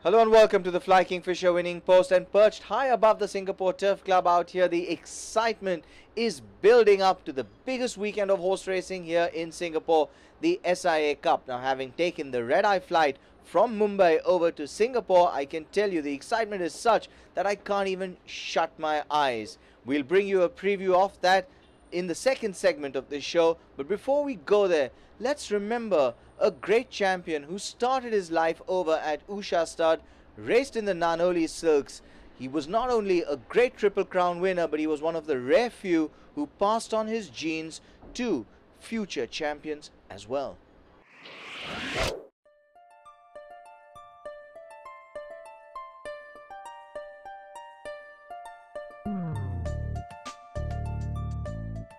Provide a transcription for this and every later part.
Hello and welcome to the Fly Kingfisher winning post, and perched high above the Singapore Turf Club out here, the excitement is building up to the biggest weekend of horse racing here in Singapore, the SIA Cup. Now, having taken the red-eye flight from Mumbai over to Singapore, I can tell you the excitement is such that I can't even shut my eyes. We'll bring you a preview of that in the second segment of this show, but before we go there, let's remember a great champion who started his life over at Usha Stud, raced in the Nanoli Silks. He was not only a great Triple Crown winner, but he was one of the rare few who passed on his genes to future champions as well.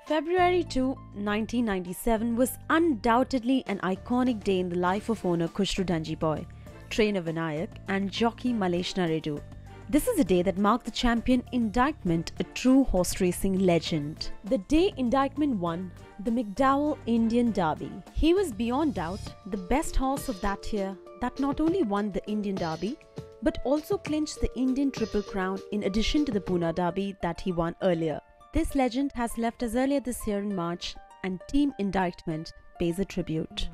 February 2, 1997 was undoubtedly an iconic day in the life of owner Khushru Dhanjiboy, trainer Vinayak and jockey Malesh Naredu. This is a day that marked the champion Indictment, a true horse racing legend. The day Indictment won the McDowell Indian Derby. He was beyond doubt the best horse of that year that not only won the Indian Derby but also clinched the Indian Triple Crown in addition to the Pune Derby that he won earlier. This legend has left us earlier this year in March, and Team Indictment pays a tribute.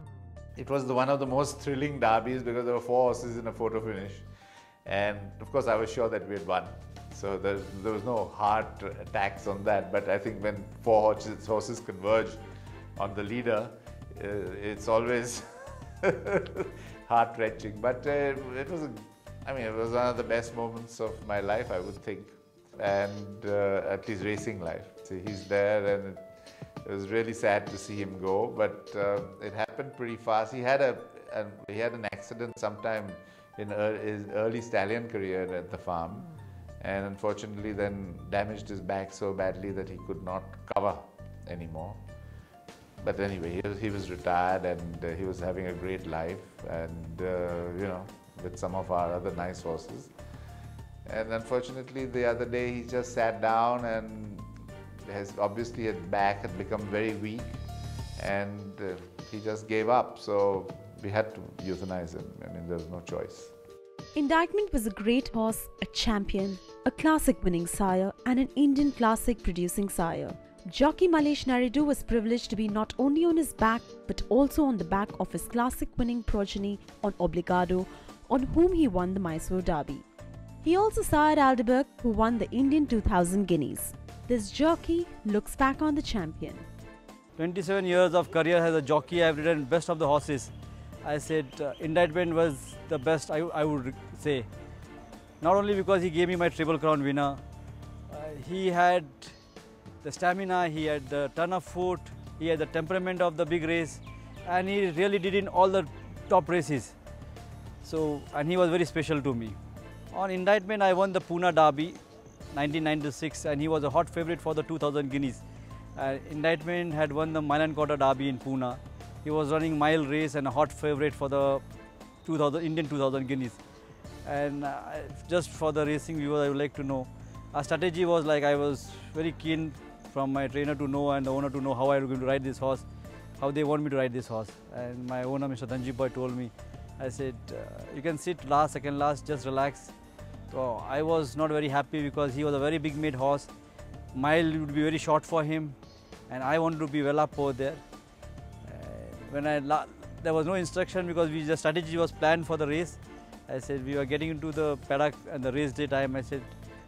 It was one of the most thrilling derbies because there were 4 horses in a photo finish, and of course I was sure that we had won. So there was no heart attacks on that, but I think when 4 horses converge on the leader, it's always heart-wrenching. But it was one of the best moments of my life, I would think. And at least racing life. So he's there, and it was really sad to see him go, but it happened pretty fast. He had an accident sometime in his early stallion career at the farm, and unfortunately then damaged his back so badly that he could not cover anymore. But anyway, he was retired, and he was having a great life, and with some of our other nice horses. And unfortunately, the other day he just sat down, and obviously his back had become very weak, and he just gave up. So we had to euthanize him. I mean, there was no choice. Indictment was a great horse, a champion, a classic winning sire, and an Indian classic producing sire. Jockey Malesh Naredu was privileged to be not only on his back but also on the back of his classic winning progeny on Obligado, on whom he won the Mysore Derby. He also sired Aldeburgh, who won the Indian 2000 Guineas. This jockey looks back on the champion. 27 years of career as a jockey, I have ridden best of the horses. I said Indictment was the best, I would say. Not only because he gave me my Triple Crown winner, he had the stamina, he had the turn of foot, he had the temperament of the big race, and he really did in all the top races. And he was very special to me. On Indictment, I won the Pune Derby 1996, and he was a hot favourite for the 2000 Guineas. Indictment had won the Mile and Quarter Derby in Pune. He was running mile race and a hot favourite for the Indian 2000 Guineas. And just for the racing viewers, I would like to know, our strategy was like, I was very keen from my trainer to know and the owner to know how I was going to ride this horse, how they want me to ride this horse. And my owner, Mr. Dhanjiboy, told me, I said, you can sit last, second last, just relax. So I was not very happy because he was a very big made horse. Mile would be very short for him, and I wanted to be well up over there. There was no instruction because the strategy was planned for the race. I said we were getting into the paddock and the race day time. I said,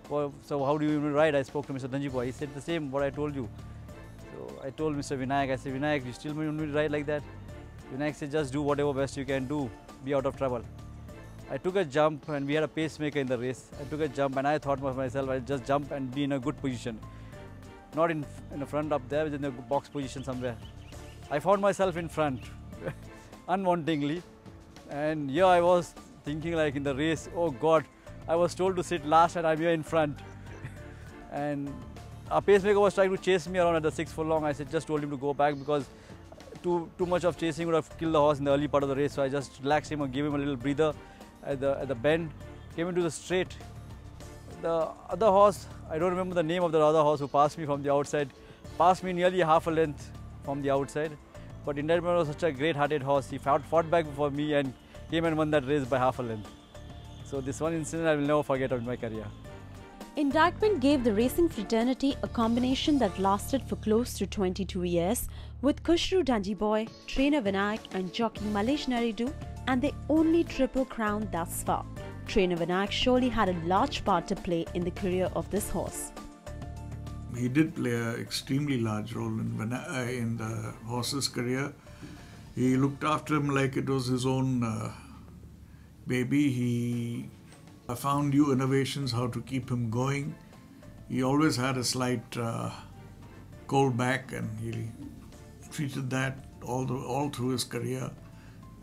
well, so how do you ride? I spoke to Mr. Dhanjiboy. He said the same what I told you. So I told Mr. Vinayak, I said, Vinayak, you still want me to ride like that? Vinayak said, just do whatever best you can do, be out of trouble. I took a jump, and we had a pacemaker in the race. I took a jump, and I thought of myself, I'll just jump and be in a good position. Not in the front up there, but in the box position somewhere. I found myself in front, unwantingly. And here I was thinking like in the race, oh God, I was told to sit last and I'm here in front. And our pacemaker was trying to chase me around at the 6th furlong. I just told him to go back because too much of chasing would have killed the horse in the early part of the race. So I just relaxed him and gave him a little breather at the bend, came into the straight. The other horse, I don't remember the name of the other horse who passed me from the outside, passed me nearly half a length from the outside. But Indictment was such a great-hearted horse. He fought back for me and came and won that race by half a length. So this one incident I will never forget in my career. Indictment gave the racing fraternity a combination that lasted for close to 22 years, with Kushru Danjiboy, trainer Vinayak and jockey Malesh Naridu, and their only triple crown thus far. Trainer Vinayak surely had a large part to play in the career of this horse. He did play an extremely large role in the horse's career. He looked after him like it was his own baby. He found new innovations how to keep him going. He always had a slight cold back, and he treated that all through his career.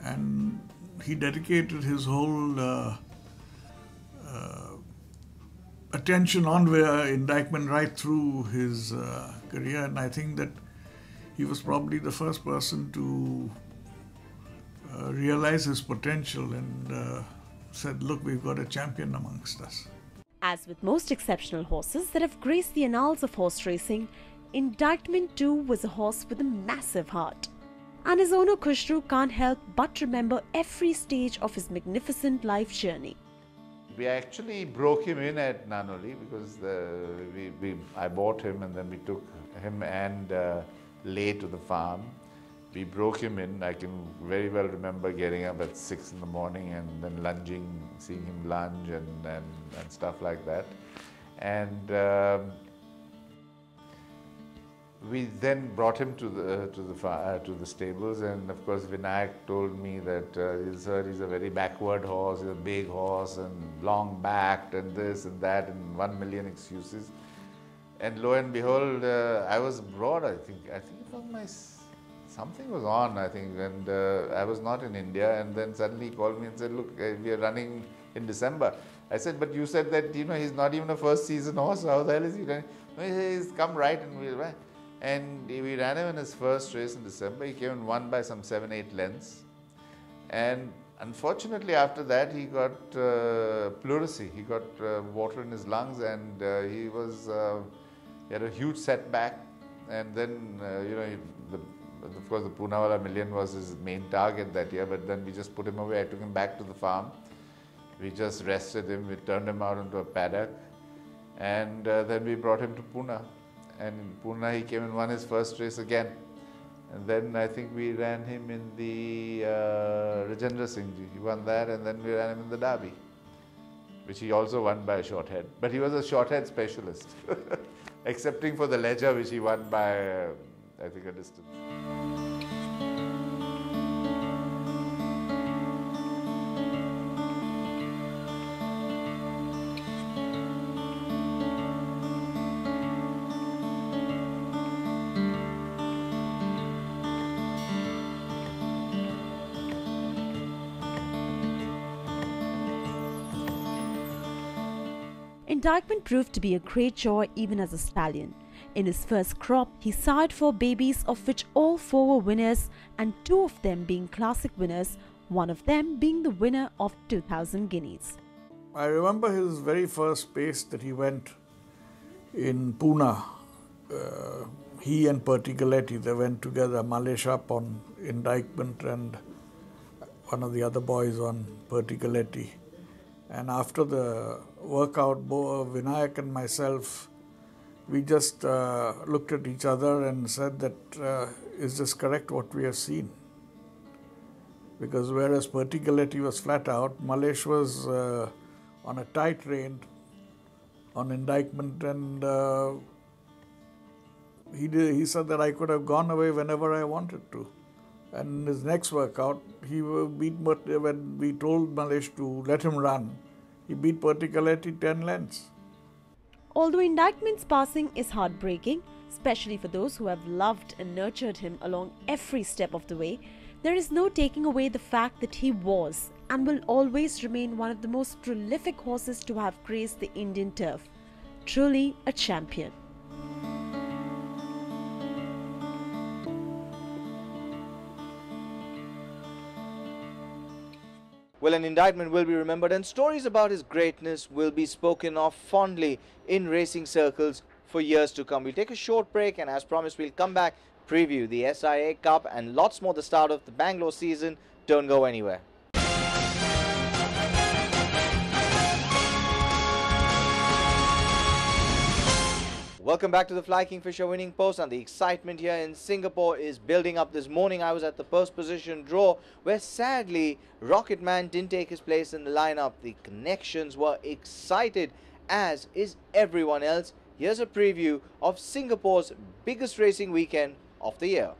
And he dedicated his whole attention on Indictment right through his career, and I think that he was probably the first person to realize his potential and said, look, we've got a champion amongst us. As with most exceptional horses that have graced the annals of horse racing, Indictment too was a horse with a massive heart. And his owner Kushru can't help but remember every stage of his magnificent life journey. We actually broke him in at Nanoli because I bought him, and then we took him and Lay to the farm. We broke him in. I can very well remember getting up at 6 in the morning and then lunging, seeing him lunge and stuff like that. And we then brought him to the stables, and of course Vinayak told me that he's a very backward horse, he's a big horse and long backed and this and that and 1 million excuses. And lo and behold, I was abroad. I think it was something was on, I think, and I was not in India. And then suddenly he called me and said, "Look, we are running in December." I said, "But you said that he's not even a first season horse. How the hell is he running?" No, he's come right, and we'll run. And we ran him in his first race in December. He came and won by some 7-8 lengths. And unfortunately, after that, he got pleurisy. He got water in his lungs, and he had a huge setback. And then, of course, the Poonawalla Million was his main target that year. But then we just put him away. I took him back to the farm. We just rested him. We turned him out into a paddock, and then we brought him to Pune. And in Pune, he came and won his first race again. And then I think we ran him in the Rajendra Singh Ji. He won that, and then we ran him in the Derby, which he also won by a short head. But he was a short head specialist, excepting for the Ledger, which he won by, I think, a distance. Indictment proved to be a great joy even as a stallion. In his first crop, he sired 4 babies, of which all 4 were winners, and 2 of them being classic winners, one of them being the winner of 2,000 guineas. I remember his very first pace that he went in Pune. He and Pertigaletti, they went together, Malesh up on Indictment and one of the other boys on Pertigaletti. And after the workout, Vinayak and myself, we just looked at each other and said that, is this correct what we have seen? Because whereas Pertigaletti was flat out, Malesh was on a tight rein on Indictment, and he said that I could have gone away whenever I wanted to. And his next workout, when we told Malesh to let him run, he beat Pertigaletti 10 lengths. Although Indictment's passing is heartbreaking, especially for those who have loved and nurtured him along every step of the way, there is no taking away the fact that he was and will always remain one of the most prolific horses to have graced the Indian turf. Truly a champion. Well, an Indictment will be remembered, and stories about his greatness will be spoken of fondly in racing circles for years to come. We'll take a short break, and as promised, we'll come back, preview the SIA Cup and lots more the start of the Bangalore season. Don't go anywhere. Welcome back to the Fly Kingfisher winning post, and the excitement here in Singapore is building up. This morning I was at the first position draw where sadly Rocketman didn't take his place in the lineup. The connections were excited, as is everyone else. Here's a preview of Singapore's biggest racing weekend of the year.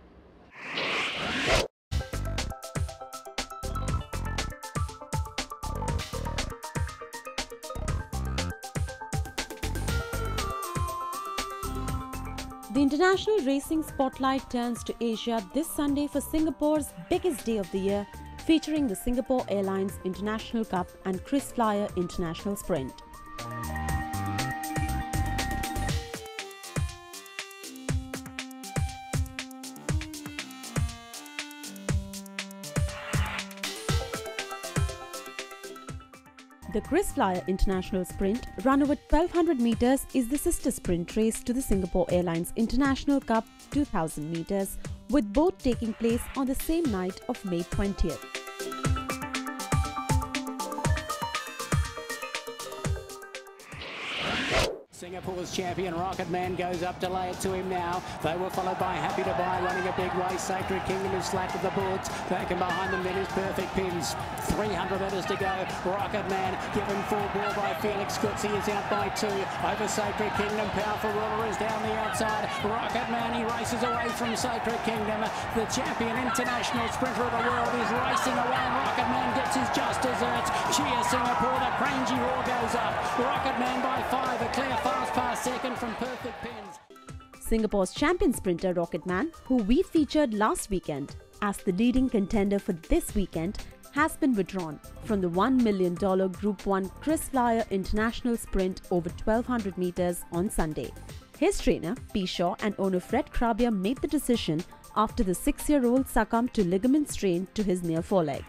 The international racing spotlight turns to Asia this Sunday for Singapore's biggest day of the year, featuring the Singapore Airlines International Cup and KrisFlyer International Sprint. The KrisFlyer International Sprint, run over 1200 meters, is the sister sprint race to the Singapore Airlines International Cup 2000 meters, with both taking place on the same night of May 20th. Singapore's champion Rocketman goes up to lay it to him now. They were followed by Happy to Buy running a big race. Sacred Kingdom is flat with the boards. Back and behind them then is Perfect Pins. 300 metres to go. Rocketman given full ball by Felix Kutzi is out by 2. Over Sacred Kingdom, Powerful Ruler is down the outside. Rocketman, he races away from Sacred Kingdom. The champion international sprinter of the world is racing away, and Rocketman gets his just desserts. Cheer Singapore, the crangy roar goes up. Rocketman by 5, a clear fast pass second from Perfect Pins. Singapore's champion sprinter Rocketman, who we featured last weekend as the leading contender for this weekend, has been withdrawn from the $1 million Group 1 KrisFlyer International Sprint over 1200 meters on Sunday. His trainer, P. Shaw, and owner Fred Krabia made the decision after the 6-year-old succumbed to ligament strain to his near foreleg.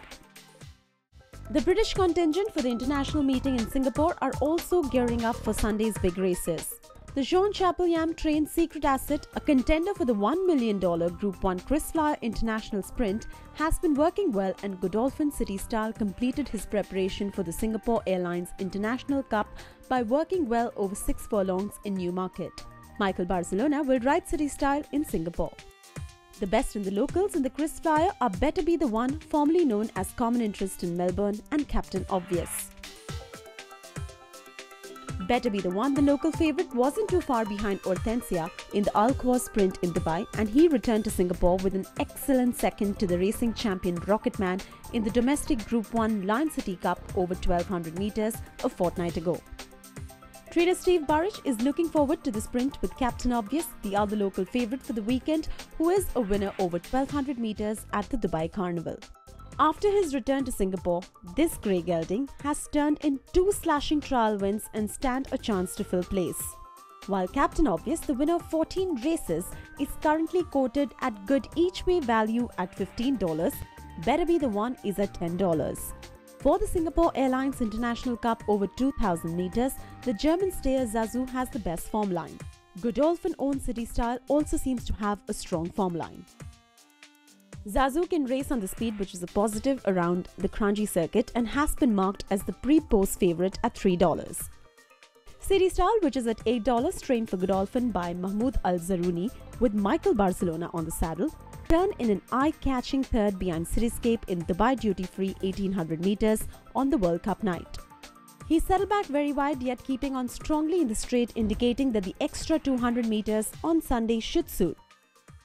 The British contingent for the international meeting in Singapore are also gearing up for Sunday's big races. The Jean Chapel-Yam-trained Secret Asset, a contender for the $1 million Group 1 KrisFlyer International Sprint, has been working well, and Godolphin City Style completed his preparation for the Singapore Airlines International Cup by working well over 6 furlongs in Newmarket. Michael Barcelona will ride City Style in Singapore. The best in the locals in the KrisFlyer are Better Be the One, formerly known as Common Interest in Melbourne, and Captain Obvious. Better Be the One, the local favourite, wasn't too far behind Hortensia in the Al-Khor Sprint in Dubai, and he returned to Singapore with an excellent second to the racing champion Rocketman in the domestic Group 1 Lion City Cup over 1200 meters a fortnight ago. Trader Steve Burridge is looking forward to the sprint with Captain Obvious, the other local favourite for the weekend, who is a winner over 1200 meters at the Dubai Carnival. After his return to Singapore, this grey gelding has turned in 2 slashing trial wins and stand a chance to fill place. While Captain Obvious, the winner of 14 races, is currently quoted at good each way value at $15, Better Be the One is at $10. For the Singapore Airlines International Cup over 2000 meters, the German stayer Zazu has the best form line. Godolphin-owned City Style also seems to have a strong form line. Zazu can race on the speed, which is a positive around the Kranji circuit, and has been marked as the pre-post favourite at $3. City Style, which is at $8, trained for Godolphin by Mahmoud Al-Zaruni with Michael Barcelona on the saddle, turned in an eye-catching third behind Cityscape in Dubai duty-free 1800 meters on the World Cup night. He settled back very wide, yet keeping on strongly in the straight, indicating that the extra 200 meters on Sunday should suit.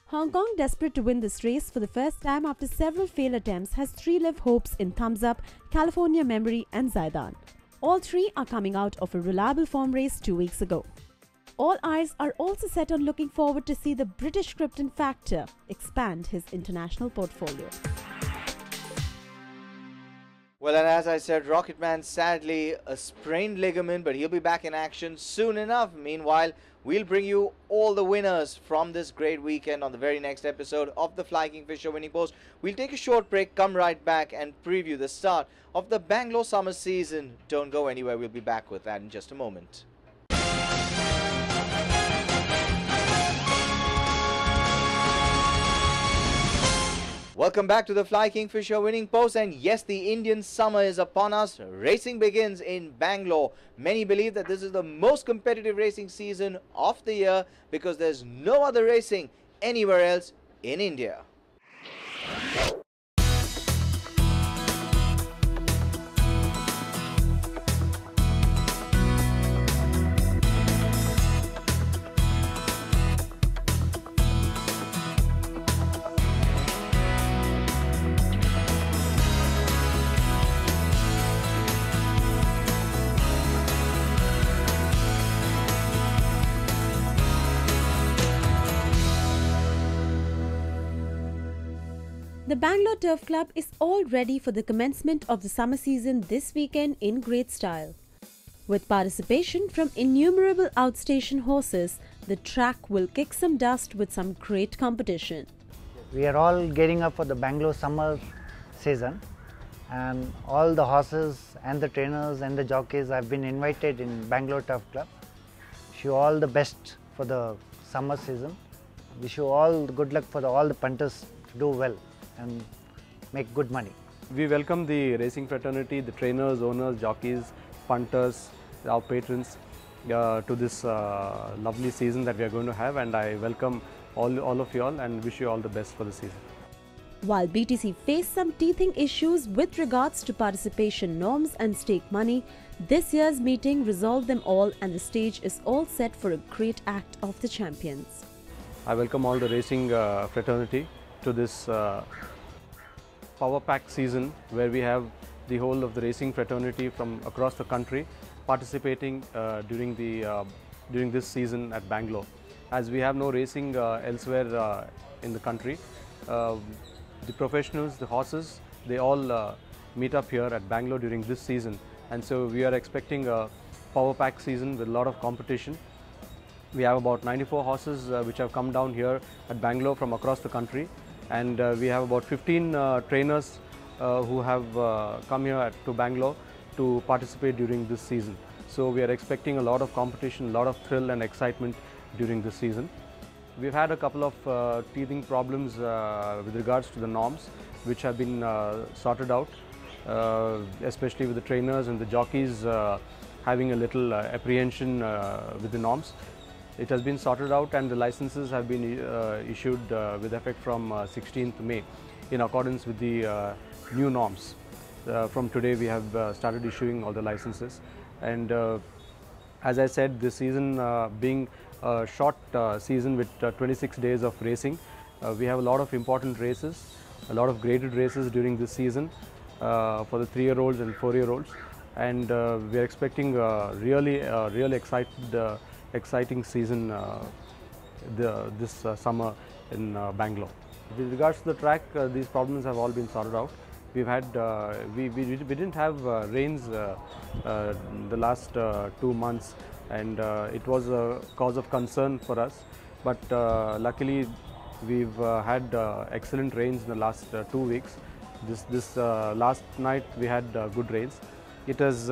Hong Kong, desperate to win this race for the first time after several failed attempts, has 3 live hopes in Thumbs Up, California Memory and Zaidan. All 3 are coming out of a reliable form race 2 weeks ago. All eyes are also set on looking forward to see the British Krypton Factor expand his international portfolio. Well, and as I said, Rocketman sadly a sprained ligament, but he'll be back in action soon enough. Meanwhile, we'll bring you all the winners from this great weekend on the very next episode of the Fly Kingfisher Winning Post. We'll take a short break, come right back and preview the start of the Bangalore summer season. Don't go anywhere, we'll be back with that in just a moment. Welcome back to the Fly Kingfisher winning post, and yes, the Indian summer is upon us. Racing begins in Bangalore. Many believe that this is the most competitive racing season of the year because there's no other racing anywhere else in India. The Bangalore Turf Club is all ready for the commencement of the summer season this weekend in great style. With participation from innumerable outstation horses, the track will kick some dust with some great competition. We are all getting up for the Bangalore summer season, and all the horses and the trainers and the jockeys have been invited in Bangalore Turf Club. Wish you all the best for the summer season. Wish you all good luck for all the punters to do well and make good money. We welcome the racing fraternity, the trainers, owners, jockeys, punters, our patrons to this lovely season that we are going to have, and I welcome all of you all and wish you all the best for the season. While BTC faced some teething issues with regards to participation norms and stake money, this year's meeting resolved them all and the stage is all set for a great act of the champions. I welcome all the racing fraternity to this power pack season where we have the whole of the racing fraternity from across the country participating during this season at Bangalore. As we have no racing elsewhere in the country, the professionals, the horses, they all meet up here at Bangalore during this season, and so we are expecting a power pack season with a lot of competition. We have about 94 horses which have come down here at Bangalore from across the country, and we have about 15 trainers who have come here to Bangalore to participate during this season. So we are expecting a lot of competition, a lot of thrill and excitement during this season. We've had a couple of teething problems with regards to the norms which have been sorted out, especially with the trainers and the jockeys having a little apprehension with the norms. It has been sorted out and the licenses have been issued with effect from 16th May in accordance with the new norms. From today we have started issuing all the licenses, and as I said, this season being a short season with 26 days of racing, we have a lot of important races, a lot of graded races during this season for the 3-year-olds and 4-year-olds, and we are expecting really exciting season this summer in Bangalore. With regards to the track, these problems have all been sorted out. We've had we didn't have rains the last 2 months, and it was a cause of concern for us. But luckily, we've had excellent rains in the last 2 weeks. This last night we had good rains. It has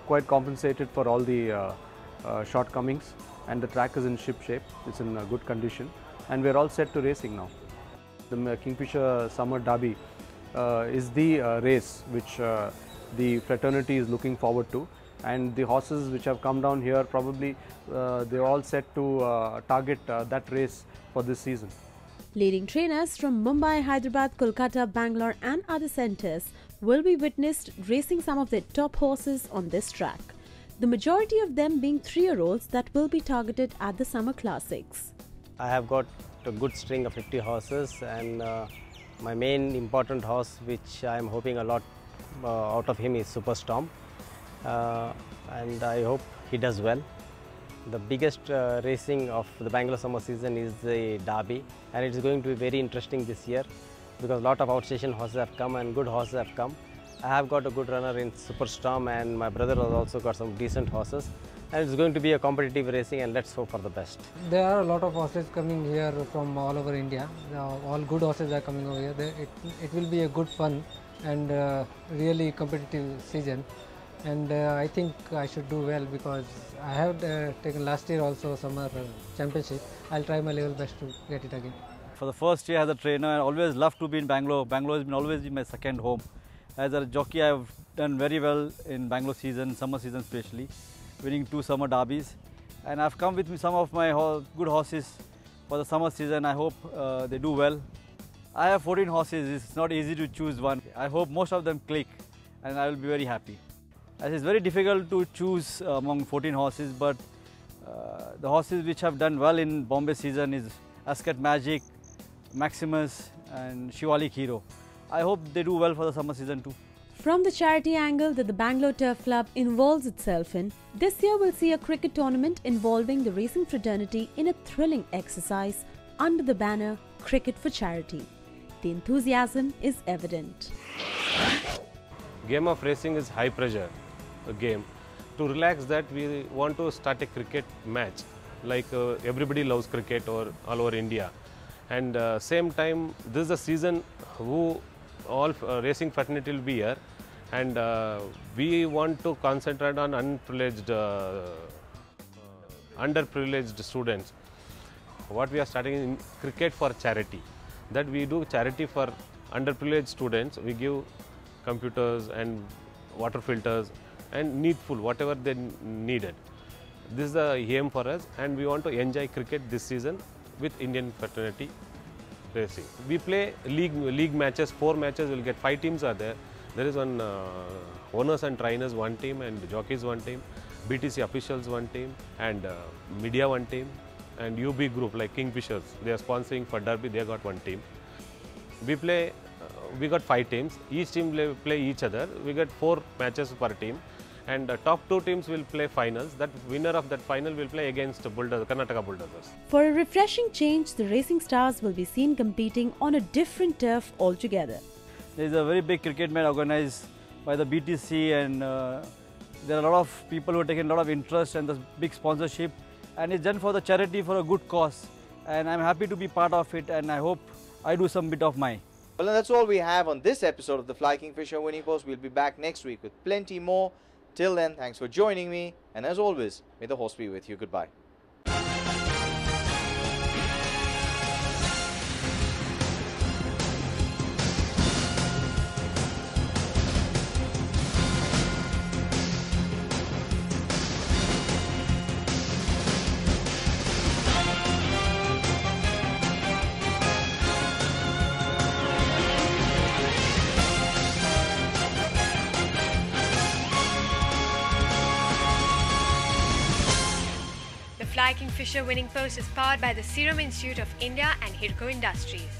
quite compensated for all the shortcomings, and the track is in ship shape. It's in good condition, and we're all set to racing now. The Kingfisher Summer Derby is the race which the fraternity is looking forward to, and the horses which have come down here, probably they're all set to target that race for this season. Leading trainers from Mumbai, Hyderabad, Kolkata, Bangalore and other centres will be witnessed racing some of their top horses on this track, the majority of them being 3-year-olds that will be targeted at the Summer Classics. I have got a good string of 50 horses, and my main important horse which I am hoping a lot out of him is Superstorm, and I hope he does well. The biggest racing of the Bangalore summer season is the Derby, and it is going to be very interesting this year because a lot of outstation horses have come and good horses have come. I have got a good runner in Superstorm, and my brother has also got some decent horses, and it's going to be a competitive racing, and let's hope for the best. There are a lot of horses coming here from all over India. All good horses are coming over here. It will be a good fun and really competitive season, and I think I should do well because I have taken last year also summer championship. I'll try my level best to get it again. For the first year as a trainer, I always loved to be in Bangalore. Bangalore has been always been my second home. As a jockey, I have done very well in Bangalore season, summer season especially, winning 2 summer derbies. And I've come with me some of my good horses for the summer season. I hope they do well. I have 14 horses. It's not easy to choose one. I hope most of them click and I will be very happy. As it's very difficult to choose among 14 horses, but the horses which have done well in Bombay season is Ascot Magic, Maximus and Shivalik Hero. I hope they do well for the summer season too. From the charity angle that the Bangalore Turf Club involves itself in, this year we'll see a cricket tournament involving the racing fraternity in a thrilling exercise under the banner Cricket for Charity. The enthusiasm is evident. Game of racing is high pressure game. To relax that, we want to start a cricket match, like everybody loves cricket or all over India. And same time, this is a season who all racing fraternity will be here, and we want to concentrate on underprivileged students. What we are starting in cricket for charity, that we do charity for underprivileged students. We give computers and water filters and needful, whatever they needed. This is the aim for us, and we want to enjoy cricket this season with Indian fraternity racing. We play league matches, 4 matches, we'll get 5 teams are there. There is one owners and trainers 1 team, and jockeys 1 team, BTC officials 1 team, and media 1 team, and UB group like Kingfishers, they are sponsoring for Derby, they got 1 team. We play, we got 5 teams, each team play each other, we get 4 matches per team, and the top 2 teams will play finals. That winner of that final will play against Karnataka Bulldozers. For a refreshing change, the racing stars will be seen competing on a different turf altogether. There is a very big cricket match organized by the BTC, and there are a lot of people who are taking a lot of interest and the big sponsorship, and it's done for the charity, for a good cause, and I'm happy to be part of it, and I hope I do some bit of mine. Well, and that's all we have on this episode of the Fly Kingfisher Winning Post. We'll be back next week with plenty more. Till then, thanks for joining me, and as always, may the horse be with you. Goodbye. Fly Kingfisher Winning Post is powered by the Serum Institute of India and Hirco Industries.